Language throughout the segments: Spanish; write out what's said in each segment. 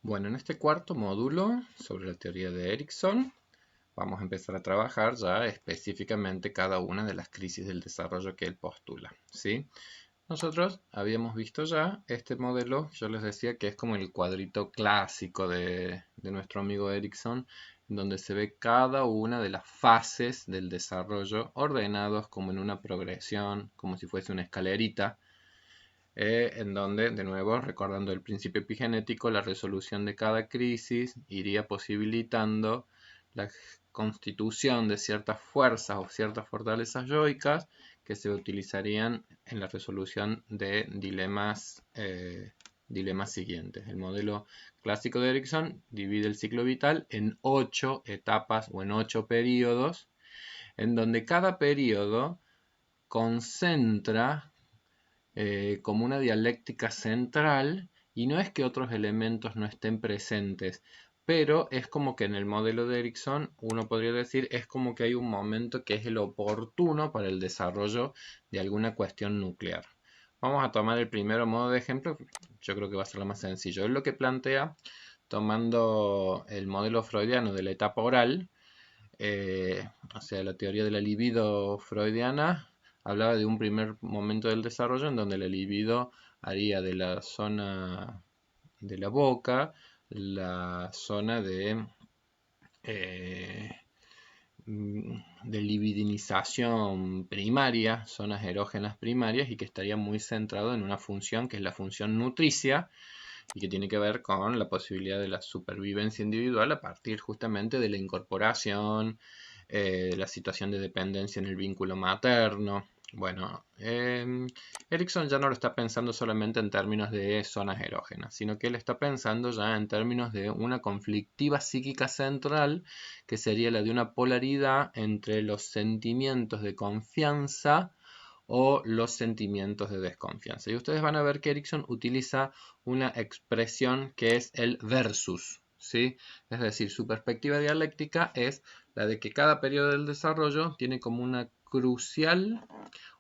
Bueno, en este cuarto módulo sobre la teoría de Erikson, vamos a empezar a trabajar ya específicamente cada una de las crisis del desarrollo que él postula, ¿sí? Nosotros habíamos visto ya este modelo, yo les decía que es como el cuadrito clásico de nuestro amigo Erikson, en donde se ve cada una de las fases del desarrollo ordenados como en una progresión, como si fuese una escalerita, en donde, de nuevo, recordando el principio epigenético, la resolución de cada crisis iría posibilitando la constitución de ciertas fuerzas o ciertas fortalezas yoicas que se utilizarían en la resolución de dilemas siguientes. El modelo clásico de Erikson divide el ciclo vital en 8 etapas o en 8 periodos, en donde cada periodo concentra como una dialéctica central, y no es que otros elementos no estén presentes, pero es como que en el modelo de Erikson uno podría decir es como que hay un momento que es el oportuno para el desarrollo de alguna cuestión nuclear. Vamos a tomar el primero modo de ejemplo, yo creo que va a ser lo más sencillo. Es lo que plantea tomando el modelo freudiano de la etapa oral, o sea, la teoría de la libido freudiana hablaba de un primer momento del desarrollo en donde la libido haría de la zona de la boca la zona eh, de libidinización primaria, zonas erógenas primarias, y que estaría muy centrado en una función que es la función nutricia, y que tiene que ver con la posibilidad de la supervivencia individual a partir justamente de la incorporación, la situación de dependencia en el vínculo materno. Bueno, Erikson ya no lo está pensando solamente en términos de zonas erógenas, sino que él está pensando ya en términos de una conflictiva psíquica central, que sería la de una polaridad entre los sentimientos de confianza o los sentimientos de desconfianza. Y ustedes van a ver que Erikson utiliza una expresión que es el versus, ¿sí? Es decir, su perspectiva dialéctica es la de que cada periodo del desarrollo tiene como una crucial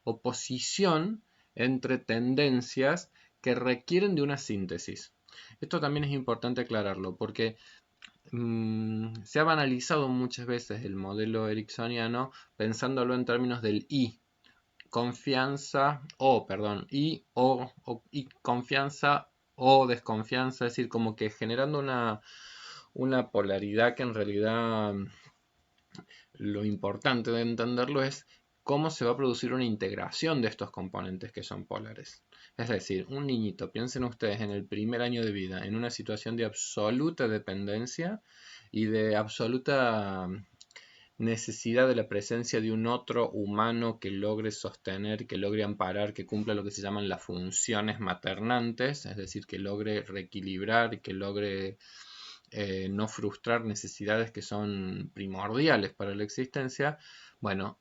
oposición entre tendencias que requieren de una síntesis. Esto también es importante aclararlo porque se ha banalizado muchas veces el modelo ericksoniano pensándolo en términos del I, confianza o, perdón, y confianza o desconfianza, es decir, como que generando una polaridad que en realidad lo importante de entenderlo es cómo se va a producir una integración de estos componentes que son polares. Es decir, un niñito, piensen ustedes en el primer año de vida, en una situación de absoluta dependencia y de absoluta necesidad de la presencia de un otro humano que logre sostener, que logre amparar, que cumpla lo que se llaman las funciones maternantes, es decir, que logre reequilibrar, que logre no frustrar necesidades que son primordiales para la existencia. Bueno,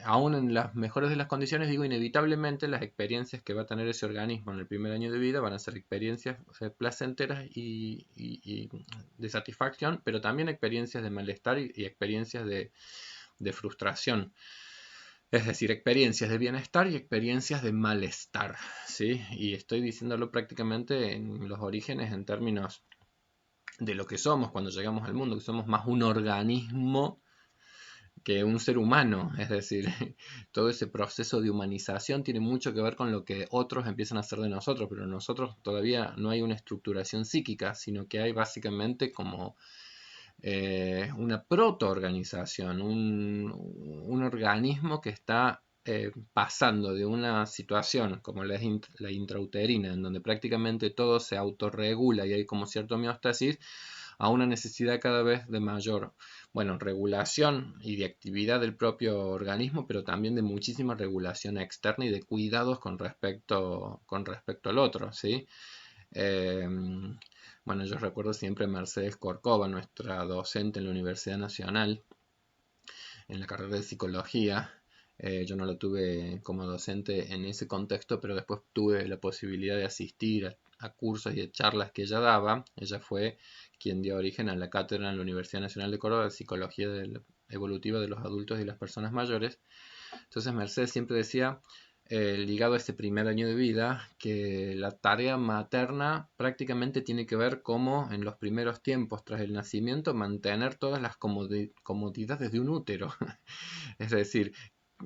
aún en las mejores de las condiciones, digo, inevitablemente las experiencias que va a tener ese organismo en el primer año de vida van a ser experiencias placenteras y de satisfacción, pero también experiencias de malestar y experiencias de frustración. Es decir, experiencias de bienestar y experiencias de malestar, ¿sí? Y estoy diciéndolo prácticamente en los orígenes en términos de lo que somos cuando llegamos al mundo, que somos más un organismo que un ser humano, es decir, todo ese proceso de humanización tiene mucho que ver con lo que otros empiezan a hacer de nosotros, pero nosotros todavía no hay una estructuración psíquica, sino que hay básicamente como una protoorganización, un organismo que está pasando de una situación como la intrauterina, en donde prácticamente todo se autorregula y hay como cierta homeostasis, a una necesidad cada vez de mayor, bueno, regulación y de actividad del propio organismo, pero también de muchísima regulación externa y de cuidados con respecto al otro, ¿sí? Eh, bueno, yo recuerdo siempre a Mercedes Corcova, nuestra docente en la Universidad Nacional, en la carrera de psicología. Yo no lo tuve como docente en ese contexto, pero después tuve la posibilidad de asistir a cursos y a charlas que ella daba. Ella fue quien dio origen a la cátedra en la Universidad Nacional de Córdoba de Psicología Evolutiva de los Adultos y las Personas Mayores. Entonces Mercedes siempre decía, ligado a ese primer año de vida, que la tarea materna prácticamente tiene que ver como en los primeros tiempos tras el nacimiento mantener todas las comodidades de un útero. Es decir,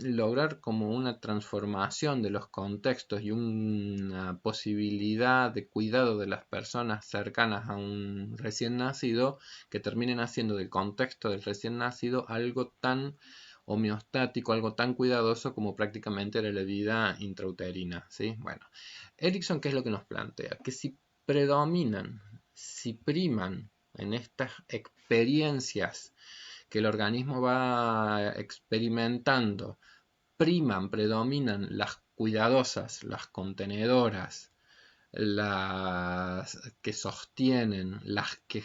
lograr como una transformación de los contextos y una posibilidad de cuidado de las personas cercanas a un recién nacido que terminen haciendo del contexto del recién nacido algo tan homeostático, algo tan cuidadoso como prácticamente era la vida intrauterina, ¿sí? Bueno, Erickson, ¿qué es lo que nos plantea? Que si predominan, si priman en estas experiencias que el organismo va experimentando, predominan las cuidadosas, las contenedoras, las que sostienen, las que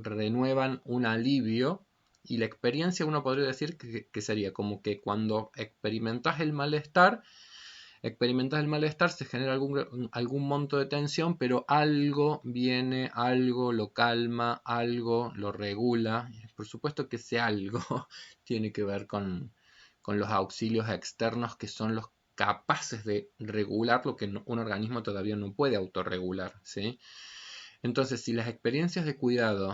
renuevan un alivio. Y la experiencia uno podría decir que sería como que cuando experimentas el malestar, se genera algún monto de tensión, pero algo viene, algo lo calma, algo lo regula. Por supuesto que ese algo tiene que ver con los auxilios externos que son los capaces de regular lo que un organismo todavía no puede autorregular, ¿sí? Entonces, si las experiencias de cuidado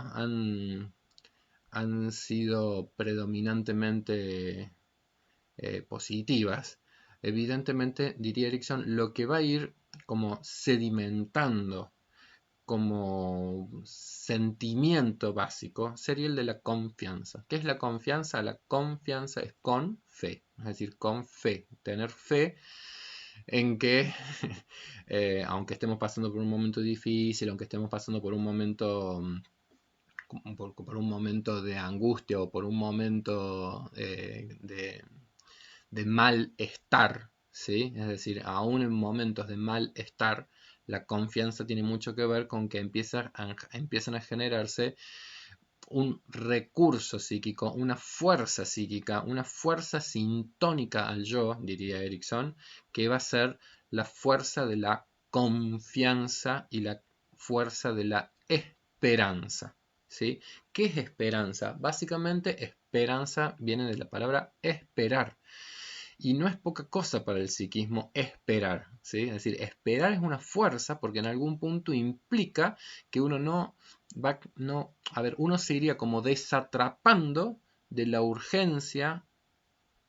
han sido predominantemente positivas, evidentemente, diría Erickson, lo que va a ir como sedimentando como sentimiento básico sería el de la confianza. ¿Qué es la confianza? La confianza es con fe, es decir, con fe, tener fe en que aunque estemos pasando por un momento difícil, aunque estemos pasando por un momento por un momento de angustia o por un momento de malestar, ¿sí? Es decir, aún en momentos de malestar, la confianza tiene mucho que ver con que empiezan a generarse un recurso psíquico, una fuerza psíquica, una fuerza sintónica al yo, diría Erickson, que va a ser la fuerza de la confianza y la fuerza de la esperanza. ¿Sí? ¿Qué es esperanza? Básicamente, esperanza viene de la palabra esperar. Y no es poca cosa para el psiquismo esperar, ¿sí? Es decir, esperar es una fuerza porque en algún punto implica que uno no va, no, a ver, uno se iría como desatrapando de la urgencia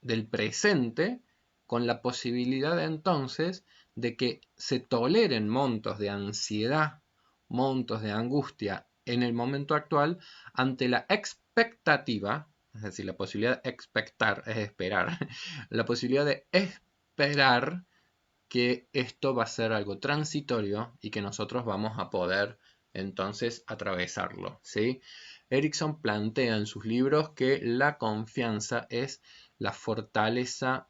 del presente con la posibilidad entonces de que se toleren montos de ansiedad, montos de angustia en el momento actual ante la expectativa, es decir, la posibilidad de expectar es esperar, la posibilidad de esperar que esto va a ser algo transitorio y que nosotros vamos a poder entonces atravesarlo, ¿sí? Erickson plantea en sus libros que la confianza es la fortaleza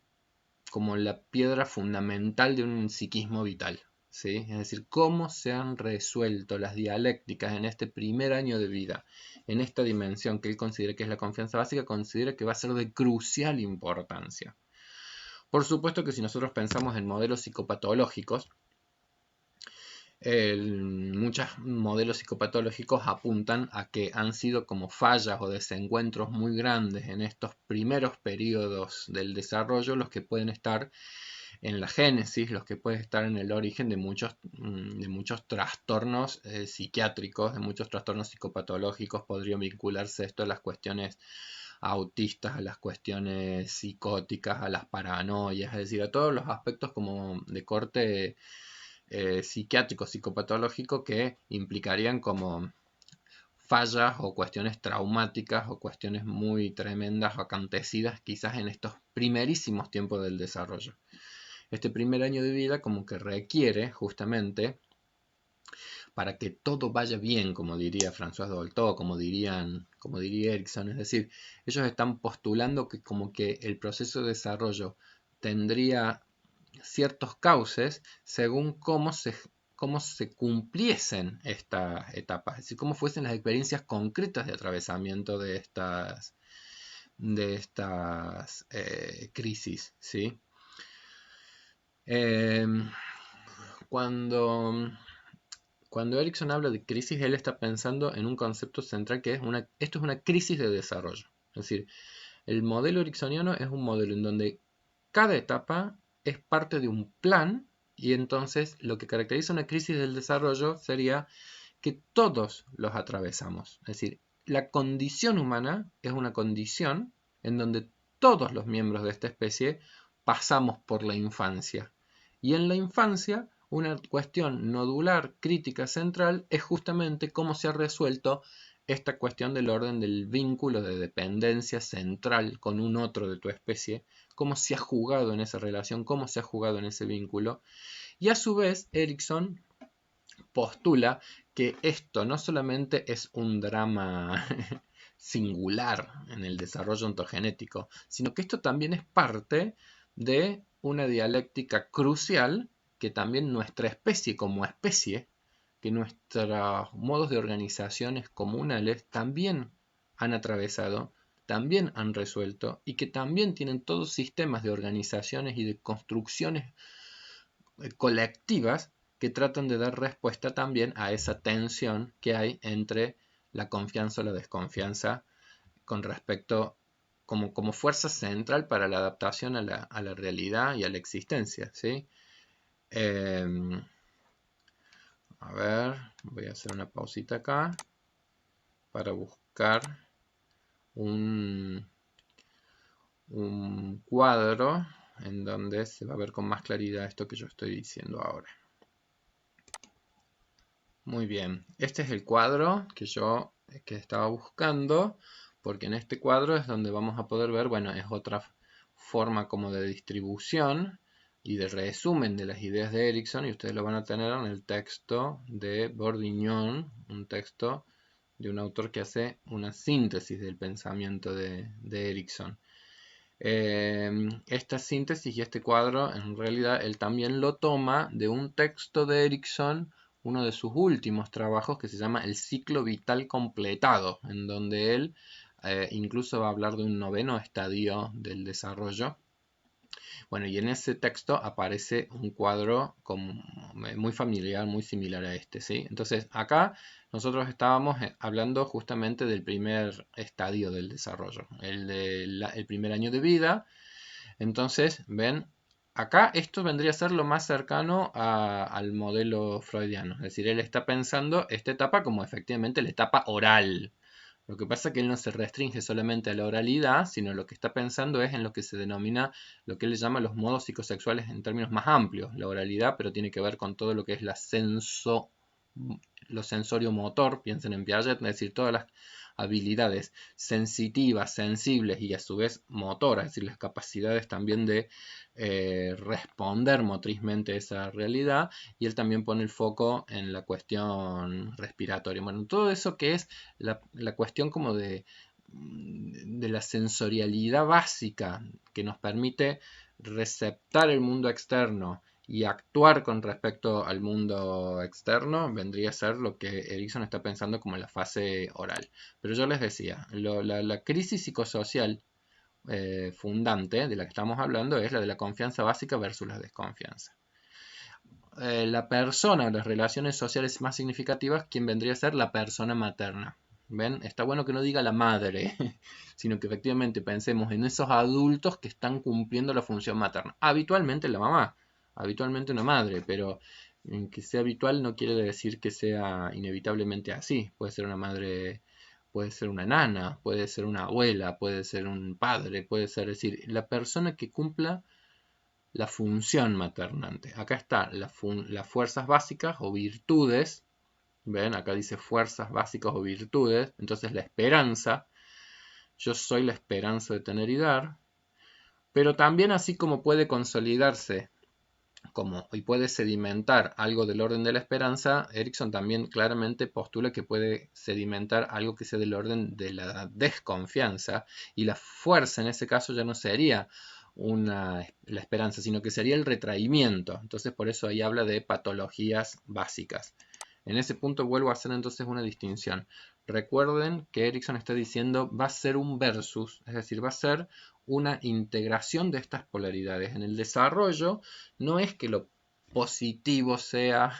como la piedra fundamental de un psiquismo vital, ¿sí? Es decir, cómo se han resuelto las dialécticas en este primer año de vida, en esta dimensión que él considera que es la confianza básica, considera que va a ser de crucial importancia. Por supuesto que si nosotros pensamos en modelos psicopatológicos, muchos modelos psicopatológicos apuntan a que han sido como fallas o desencuentros muy grandes en estos primeros periodos del desarrollo los que pueden estar en la génesis, los que pueden estar en el origen de muchos trastornos psiquiátricos, de muchos trastornos psicopatológicos. Podrían vincularse esto a las cuestiones autistas, a las cuestiones psicóticas, a las paranoias, es decir, a todos los aspectos como de corte psiquiátrico, psicopatológico que implicarían como fallas o cuestiones traumáticas o cuestiones muy tremendas o acontecidas quizás en estos primerísimos tiempos del desarrollo. Este primer año de vida como que requiere justamente para que todo vaya bien, como diría François Dolto, como diría Erickson, es decir, ellos están postulando que como que el proceso de desarrollo tendría ciertos cauces según cómo se cumpliesen estas etapas, es decir, cómo fuesen las experiencias concretas de atravesamiento de estas crisis, ¿sí? Cuando Erickson habla de crisis, él está pensando en un concepto central que es esto es una crisis de desarrollo. Es decir, el modelo ericksoniano es un modelo en donde cada etapa es parte de un plan, y entonces lo que caracteriza una crisis del desarrollo sería que todos los atravesamos. Es decir, la condición humana es una condición en donde todos los miembros de esta especie pasamos por la infancia. Y en la infancia, una cuestión nodular, crítica, central, es justamente cómo se ha resuelto esta cuestión del orden del vínculo de dependencia central con un otro de tu especie, cómo se ha jugado en esa relación, cómo se ha jugado en ese vínculo. Y a su vez, Erikson postula que esto no solamente es un drama singular en el desarrollo ontogenético, sino que esto también es parte de una dialéctica crucial que también nuestra especie como especie, que nuestros modos de organizaciones comunales también han atravesado, también han resuelto y que también tienen todos sistemas de organizaciones y de construcciones colectivas que tratan de dar respuesta también a esa tensión que hay entre la confianza o la desconfianza con respecto como fuerza central para la adaptación a la realidad y a la existencia, ¿sí? A ver, voy a hacer una pausita acá para buscar un cuadro en donde se va a ver con más claridad esto que yo estoy diciendo ahora. Muy bien, este es el cuadro que estaba buscando, porque en este cuadro es donde vamos a poder ver, bueno, es otra forma como de distribución y de resumen de las ideas de Erikson, y ustedes lo van a tener en el texto de Bourdignón, un texto de un autor que hace una síntesis del pensamiento de Erikson. Esta síntesis y este cuadro, en realidad, él también lo toma de un texto de Erikson, uno de sus últimos trabajos, que se llama El ciclo vital completado, en donde él incluso va a hablar de un noveno estadio del desarrollo. Bueno, y en ese texto aparece un cuadro muy familiar, muy similar a este, ¿sí? Entonces, acá nosotros estábamos hablando justamente del primer estadio del desarrollo, el primer año de vida. Entonces, ven, acá esto vendría a ser lo más cercano al modelo freudiano. Es decir, él está pensando esta etapa como efectivamente la etapa oral. Lo que pasa es que él no se restringe solamente a la oralidad, sino lo que está pensando es en lo que se denomina, lo que él llama los modos psicosexuales en términos más amplios. La oralidad, pero tiene que ver con todo lo que es lo sensorio-motor, piensen en Piaget, es decir, todas las habilidades sensitivas, sensibles y a su vez motoras, es decir, las capacidades también de responder motrizmente a esa realidad, y él también pone el foco en la cuestión respiratoria. Bueno, todo eso que es la cuestión como de la sensorialidad básica que nos permite receptar el mundo externo y actuar con respecto al mundo externo, vendría a ser lo que Erikson está pensando como la fase oral. Pero yo les decía, la crisis psicosocial fundante de la que estamos hablando es la de la confianza básica versus la desconfianza. La persona, las relaciones sociales más significativas, quien vendría a ser la persona materna. ¿Ven? Está bueno que no diga la madre, sino que efectivamente pensemos en esos adultos que están cumpliendo la función materna. Habitualmente la mamá, habitualmente una madre, pero que sea habitual no quiere decir que sea inevitablemente así. Puede ser una madre, puede ser una nana, puede ser una abuela, puede ser un padre, puede ser, es decir, la persona que cumpla la función maternante. Acá está las fuerzas básicas o virtudes. ¿Ven? Acá dice fuerzas básicas o virtudes. Entonces la esperanza. Yo soy la esperanza de tener y dar. Pero también así como puede consolidarse y puede sedimentar algo del orden de la esperanza, Erikson también claramente postula que puede sedimentar algo que sea del orden de la desconfianza, y la fuerza en ese caso ya no sería la esperanza, sino que sería el retraimiento. Entonces por eso ahí habla de patologías básicas. En ese punto vuelvo a hacer entonces una distinción. Recuerden que Erikson está diciendo va a ser un versus, es decir, va a ser una integración de estas polaridades. En el desarrollo no es que lo positivo sea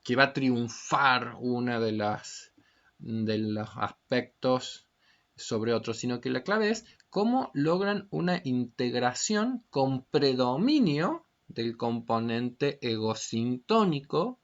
que va a triunfar una de los aspectos sobre otro, sino que la clave es cómo logran una integración con predominio del componente egosintónico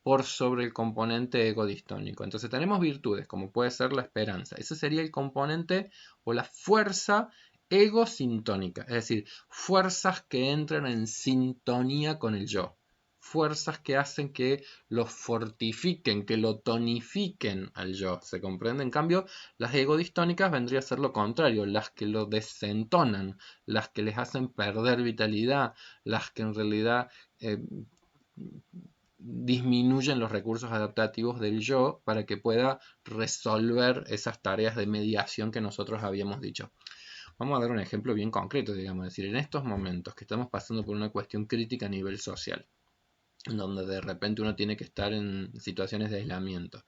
por sobre el componente egodistónico. Entonces tenemos virtudes, como puede ser la esperanza. Ese sería el componente o la fuerza egosintónica, es decir, fuerzas que entran en sintonía con el yo. Fuerzas que hacen que lo fortifiquen, que lo tonifiquen al yo, ¿se comprende? En cambio, las egodistónicas vendría a ser lo contrario, las que lo desentonan, las que les hacen perder vitalidad, las que en realidad disminuyen los recursos adaptativos del yo para que pueda resolver esas tareas de mediación que nosotros habíamos dicho. Vamos a dar un ejemplo bien concreto, digamos, es decir, en estos momentos que estamos pasando por una cuestión crítica a nivel social, en donde de repente uno tiene que estar en situaciones de aislamiento,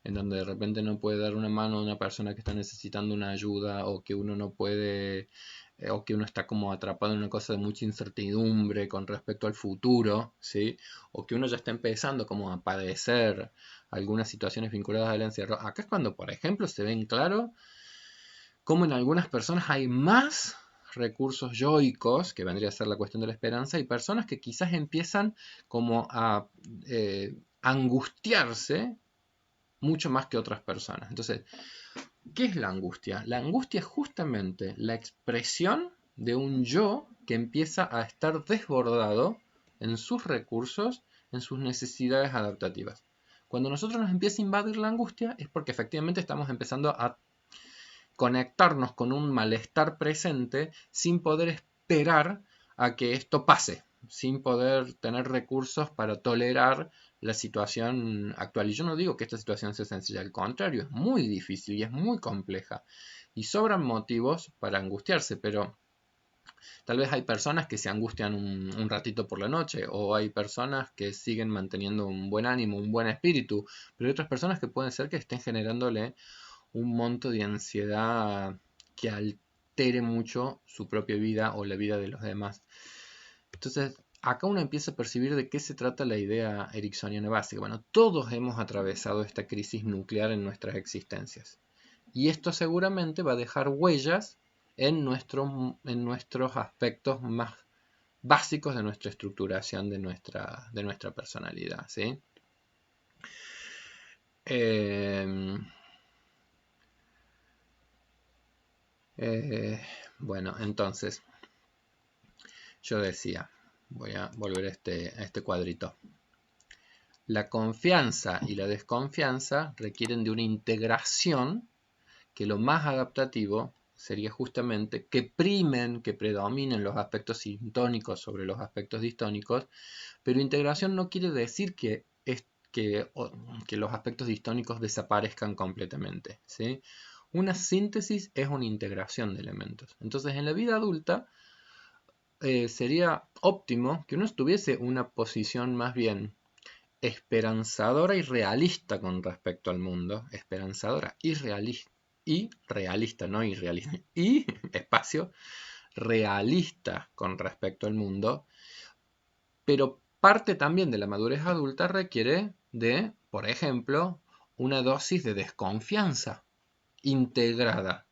en donde de repente no puede dar una mano a una persona que está necesitando una ayuda, o que uno no puede, o que uno está como atrapado en una cosa de mucha incertidumbre con respecto al futuro, ¿sí? O que uno ya está empezando como a padecer algunas situaciones vinculadas al encierro. Acá es cuando, por ejemplo, se ven claro cómo en algunas personas hay más recursos yoicos, que vendría a ser la cuestión de la esperanza, y personas que quizás empiezan como a angustiarse mucho más que otras personas. Entonces, ¿qué es la angustia? La angustia es justamente la expresión de un yo que empieza a estar desbordado en sus recursos, en sus necesidades adaptativas. Cuando nosotros nos empieza a invadir la angustia es porque efectivamente estamos empezando a conectarnos con un malestar presente sin poder esperar a que esto pase, sin poder tener recursos para tolerar la situación actual. Y yo no digo que esta situación sea sencilla, al contrario, es muy difícil y es muy compleja. Y sobran motivos para angustiarse, pero tal vez hay personas que se angustian un ratito por la noche, o hay personas que siguen manteniendo un buen ánimo, un buen espíritu, pero hay otras personas que pueden ser que estén generándole un monto de ansiedad que altere mucho su propia vida o la vida de los demás. Entonces, acá uno empieza a percibir de qué se trata la idea ericksoniana básica. Bueno, todos hemos atravesado esta crisis nuclear en nuestras existencias. Y esto seguramente va a dejar huellas en nuestros aspectos más básicos de nuestra estructuración de nuestra personalidad, ¿sí? Bueno, entonces, yo decía, voy a volver a este cuadrito. La confianza y la desconfianza requieren de una integración que lo más adaptativo sería justamente que primen, que predominen los aspectos sintónicos sobre los aspectos distónicos, pero integración no quiere decir que los aspectos distónicos desaparezcan completamente, ¿sí? Una síntesis es una integración de elementos. Entonces, en la vida adulta sería óptimo que uno estuviese una posición más bien esperanzadora y realista con respecto al mundo, esperanzadora y realista, no irrealista, y espacio realista con respecto al mundo, pero parte también de la madurez adulta requiere de, por ejemplo, una dosis de desconfianza integrada.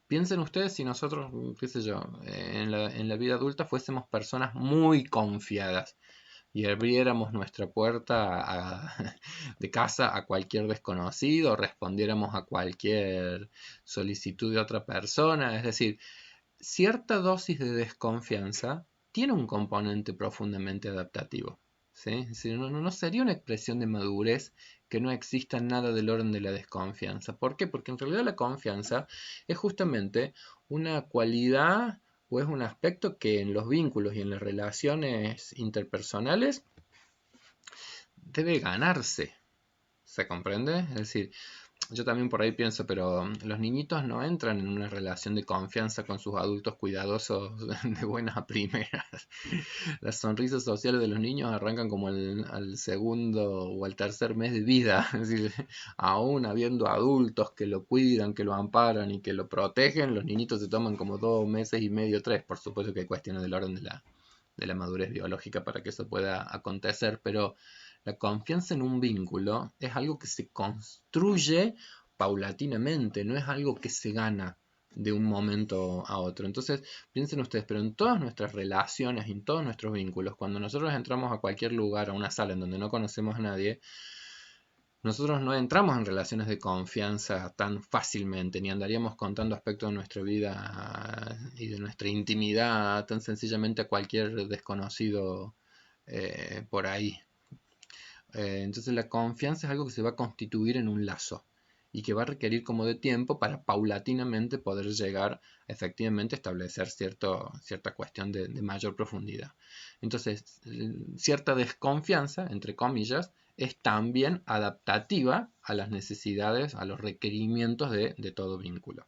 Piensen ustedes si nosotros, qué sé yo, en la vida adulta fuésemos personas muy confiadas y abriéramos nuestra puerta de casa a cualquier desconocido, respondiéramos a cualquier solicitud de otra persona. Es decir, cierta dosis de desconfianza tiene un componente profundamente adaptativo. ¿Sí? Es decir, no sería una expresión de madurez que no exista nada del orden de la desconfianza. ¿Por qué? Porque en realidad la confianza es justamente una cualidad o es un aspecto que en los vínculos y en las relaciones interpersonales debe ganarse. ¿Se comprende? Es decir, yo también por ahí pienso, pero los niñitos no entran en una relación de confianza con sus adultos cuidadosos de buenas a primeras. Las sonrisas sociales de los niños arrancan como al segundo o al tercer mes de vida. Es decir, aún habiendo adultos que lo cuidan, que lo amparan y que lo protegen, los niñitos se toman como 2 meses y medio, 3. Por supuesto que hay cuestiones del orden de la madurez biológica para que eso pueda acontecer, pero la confianza en un vínculo es algo que se construye paulatinamente, no es algo que se gana de un momento a otro. Entonces, piensen ustedes, pero en todas nuestras relaciones, en todos nuestros vínculos, cuando nosotros entramos a cualquier lugar, a una sala en donde no conocemos a nadie, nosotros no entramos en relaciones de confianza tan fácilmente, ni andaríamos contando aspectos de nuestra vida y de nuestra intimidad tan sencillamente a cualquier desconocido por ahí. Entonces la confianza es algo que se va a constituir en un lazo y que va a requerir como de tiempo para paulatinamente poder llegar a efectivamente establecer cierta cuestión de mayor profundidad. Entonces, cierta desconfianza, entre comillas, es también adaptativa a las necesidades, a los requerimientos de todo vínculo.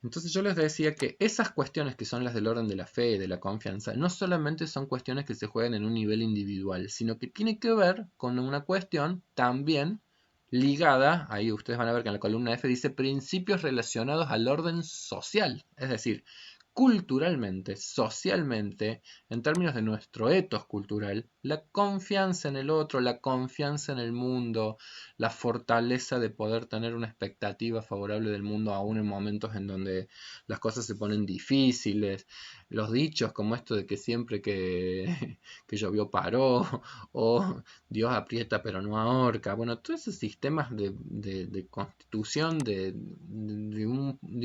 Entonces yo les decía que esas cuestiones que son las del orden de la fe y de la confianza, no solamente son cuestiones que se juegan en un nivel individual, sino que tiene que ver con una cuestión también ligada, ahí ustedes van a ver que en la columna F dice principios relacionados al orden social, es decir, culturalmente, socialmente, en términos de nuestro ethos cultural, la confianza en el otro, la confianza en el mundo, la fortaleza de poder tener una expectativa favorable del mundo aún en momentos en donde las cosas se ponen difíciles, los dichos como esto de que siempre que llovió paró, o Dios aprieta pero no ahorca, bueno, todos esos sistemas de constitución de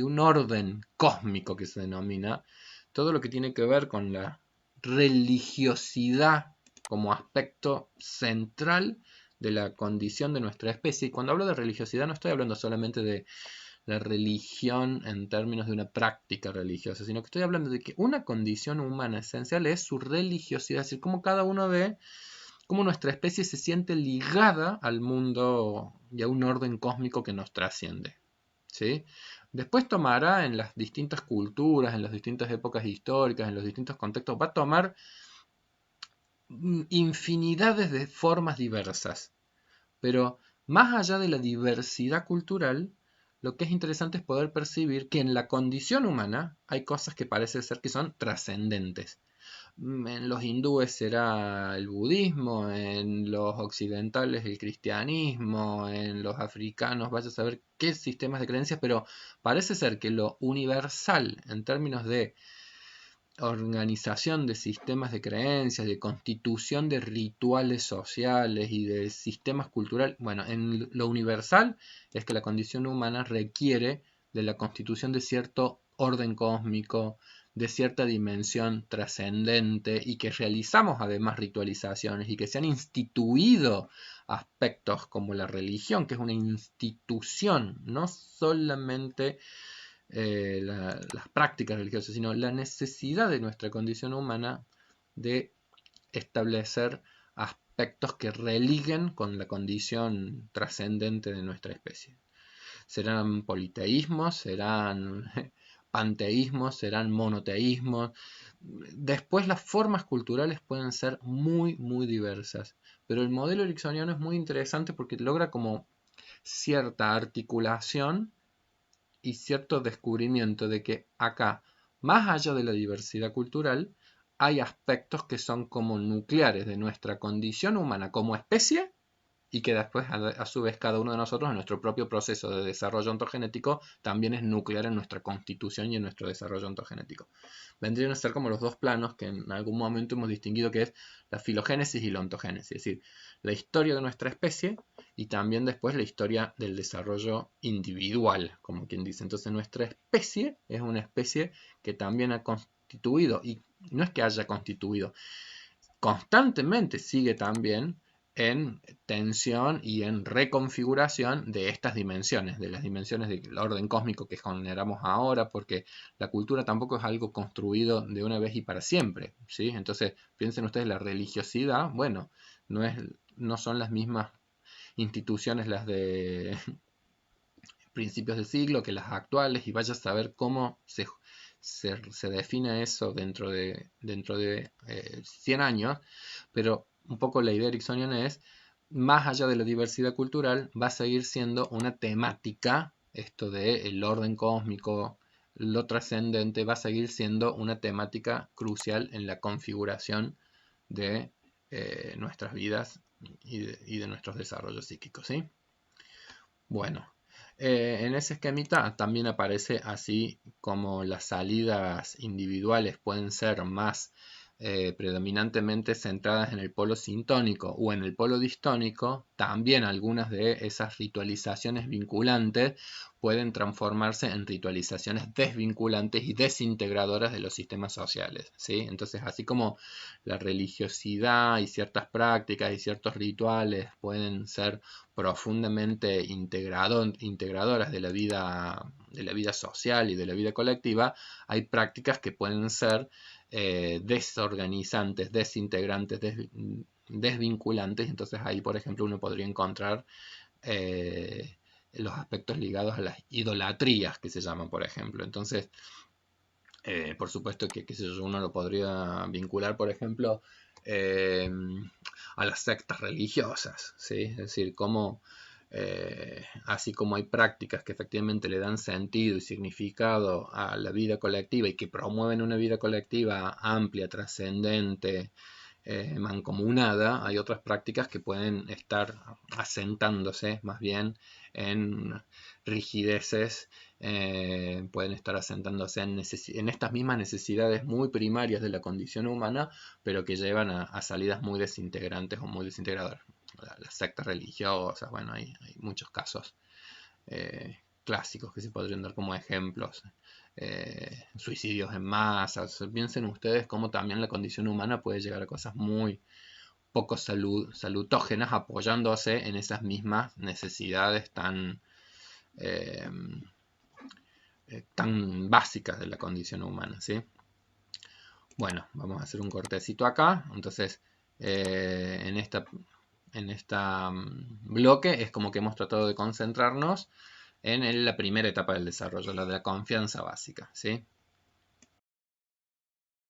un orden cósmico que se denomina, todo lo que tiene que ver con la religiosidad como aspecto central de la condición de nuestra especie. Y cuando hablo de religiosidad no estoy hablando solamente de la religión en términos de una práctica religiosa, sino que estoy hablando de que una condición humana esencial es su religiosidad, es decir, cómo cada uno ve cómo nuestra especie se siente ligada al mundo y a un orden cósmico que nos trasciende. ¿Sí? Después tomará en las distintas culturas, en las distintas épocas históricas, en los distintos contextos, va a tomar infinidades de formas diversas. Pero más allá de la diversidad cultural, lo que es interesante es poder percibir que en la condición humana hay cosas que parece ser que son trascendentes. En los hindúes será el budismo, en los occidentales el cristianismo, en los africanos vaya a saber qué sistemas de creencias, pero parece ser que lo universal en términos de organización de sistemas de creencias, de constitución de rituales sociales y de sistemas culturales, bueno, en lo universal es que la condición humana requiere de la constitución de cierto orden cósmico, de cierta dimensión trascendente y que realizamos además ritualizaciones y que se han instituido aspectos como la religión, que es una institución, no solamente las prácticas religiosas, sino la necesidad de nuestra condición humana de establecer aspectos que religuen con la condición trascendente de nuestra especie. Serán politeísmos, serán panteísmos, serán monoteísmos. Después las formas culturales pueden ser muy diversas, pero el modelo ericksoniano es muy interesante porque logra como cierta articulación y cierto descubrimiento de que acá, más allá de la diversidad cultural, hay aspectos que son como nucleares de nuestra condición humana como especie y que después a su vez cada uno de nosotros en nuestro propio proceso de desarrollo ontogenético también es nuclear en nuestra constitución y en nuestro desarrollo ontogenético. Vendrían a ser como los dos planos que en algún momento hemos distinguido, que es la filogénesis y la ontogénesis, es decir, la historia de nuestra especie y también después la historia del desarrollo individual, como quien dice. Entonces nuestra especie es una especie que también ha constituido, y no es que haya constituido, constantemente sigue también en tensión y en reconfiguración de estas dimensiones, de las dimensiones del orden cósmico que generamos ahora, porque la cultura tampoco es algo construido de una vez y para siempre, ¿sí? Entonces, piensen ustedes, la religiosidad, bueno, no son las mismas instituciones las de principios del siglo que las actuales, y vaya a saber cómo se define eso dentro de 100 años, pero un poco la idea ericksoniana es, más allá de la diversidad cultural, va a seguir siendo una temática, esto del orden cósmico, lo trascendente, va a seguir siendo una temática crucial en la configuración de nuestras vidas y de nuestros desarrollos psíquicos, ¿sí? Bueno, En ese esquemita también aparece así como las salidas individuales pueden ser más predominantemente centradas en el polo sintónico o en el polo distónico, también algunas de esas ritualizaciones vinculantes pueden transformarse en ritualizaciones desvinculantes y desintegradoras de los sistemas sociales, ¿sí? Entonces, así como la religiosidad y ciertas prácticas y ciertos rituales pueden ser profundamente integradoras de la vida social y de la vida colectiva, hay prácticas que pueden ser desorganizantes, desintegrantes, desvinculantes. Entonces ahí, por ejemplo, uno podría encontrar eh, los aspectos ligados a las idolatrías que se llaman, por ejemplo. Entonces, por supuesto que qué sé yo, uno lo podría vincular, por ejemplo, eh, a las sectas religiosas, ¿sí? Es decir, cómo, así como hay prácticas que efectivamente le dan sentido y significado a la vida colectiva y que promueven una vida colectiva amplia, trascendente, mancomunada, hay otras prácticas que pueden estar asentándose más bien en rigideces, pueden estar asentándose en estas mismas necesidades muy primarias de la condición humana, pero que llevan a salidas muy desintegrantes o muy desintegradoras. Las sectas religiosas, bueno, hay muchos casos clásicos que se podrían dar como ejemplos. Suicidios en masa. O sea, piensen ustedes cómo también la condición humana puede llegar a cosas muy poco salutógenas apoyándose en esas mismas necesidades eh, tan básicas de la condición humana, ¿sí? Bueno, vamos a hacer un cortecito acá. Entonces, en esta bloque es como que hemos tratado de concentrarnos en la primera etapa del desarrollo, la de la confianza básica, ¿sí?